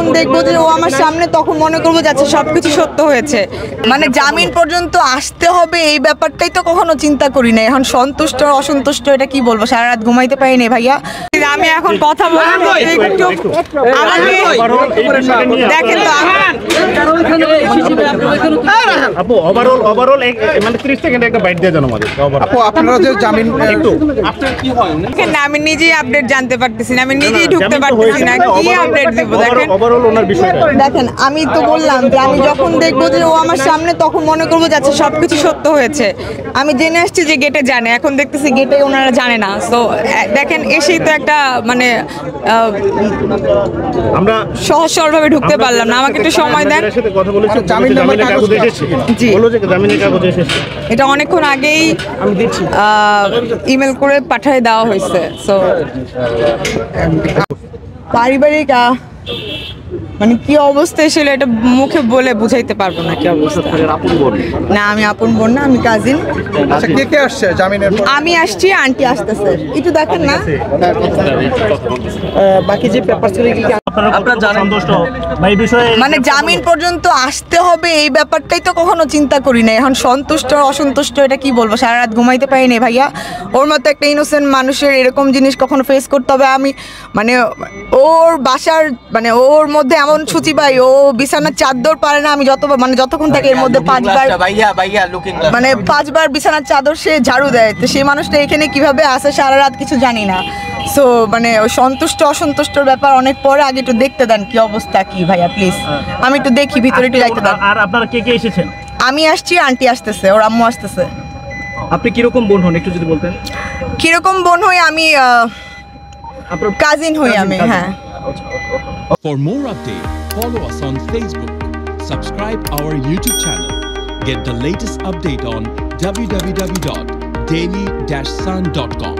যখন দেখবো যে ও আমার সামনে তখন মনে করবো যে আচ্ছা সবকিছু সত্য হয়েছে। মানে জামিন পর্যন্ত আসতে হবে এই ব্যাপারটাই তো কখনো চিন্তা করি না। এখন সন্তুষ্ট অসন্তুষ্ট এটা কি বলবো, সারা রাত ঘুমাইতে পারিনি ভাইয়া। আমি এখন কথা বলবো একটু আমাকে দেখেন তো আপু ওভারঅল মানে 30 সেকেন্ডে একটা বাইট দিয়ে জানো আমাদের আপু আপনারা যে জামিন একটু আমি নিজেই আপডেট জানতে পারতেছি না, আমি নিজেই ঢুকতে পারতেছি না, কি আপডেট দিব? দেখেন ওভারঅল ওনার বিষয়টা দেখেন, আমি তো বললাম যে আমি যখন দেখবো যে ও আমার সামনে তখন মনে করবো যে আচ্ছা সবকিছু সত্য হয়েছে। আমি জেনে আসছি যে গেটে জানে, এখন দেখতেছি গেটে ওনারা জানে না। তো দেখেন এসেই তো একটা মানে আমরা সহজ সরলভাবে ঢুকতে পারলাম না, আমাকে একটু সময় দেন। সাথে কথা বলেছি, জামিনের কাগজ এসেছে, জি বলো যে জামিনের কাগজ এসেছে। এটা অনেকক্ষণ আগেই আমি দিচ্ছি ইমেল করে পাঠিয়ে দেওয়া হয়েছে। সো পারিবারিক মানে কি অবস্থা ছিল এটা মুখে বলে বুঝাইতে পারবো না কি অবস্থা। না আমি আপন বোন না, আমি কাজিন। আচ্ছা কে কে আসছে জামিনের পর? আমি আসছি, আন্টি আসতেছে, একটু দেখেন না বাকি যে পেপারসগুলো কি আপনারা জানেন সন্তুষ্ট ভাই বিষয়ে মানে জামিন পর্যন্ত আসতে হবে এই ব্যাপারটাই তো কখনো চিন্তা করি না। এখন সন্তুষ্ট অসন্তুষ্ট এটা কি বলবো, সারা রাত ঘুমাইতে পারিনি ভাইয়া। ওর মতো একটা ইনোসেন্ট মানুষের এরকম জিনিস কখনো ফেস করতে হবে। আমি মানে ওর বাসার মানে ওর মধ্যে এমন সূচি পাই, ও বিছানার চাদর পারে না। আমি যতক্ষণ থাকে এর মধ্যে 5 বার মানে 5 বার বিছানার চাদর সে ঝাড়ু দেয়। তো সেই মানুষটা এখানে কিভাবে আসে সারা রাত কিছু জানি না। সো মানে সন্তুষ্ট অসন্তুষ্টর ব্যাপার অনেক পরে, আগে একটু দেখতে দেন কি অবস্থা কি ভাইয়া প্লিজ। আমি একটু দেখি ভিতরে একটু যাইতে দেন। আর আপনারা কে কে এসেছেন? আমি আসছি, আন্টি আসতেছে, ওর আম্মু আসতেছে। আপনি কিরকম বোন হন একটু যদি বলতেন। কিরকম বোন হই আমি? কাজিন হই আমি, হ্যাঁ। For more updates, follow us on Facebook, subscribe our YouTube channel, get the latest update on www.daily-sun.com.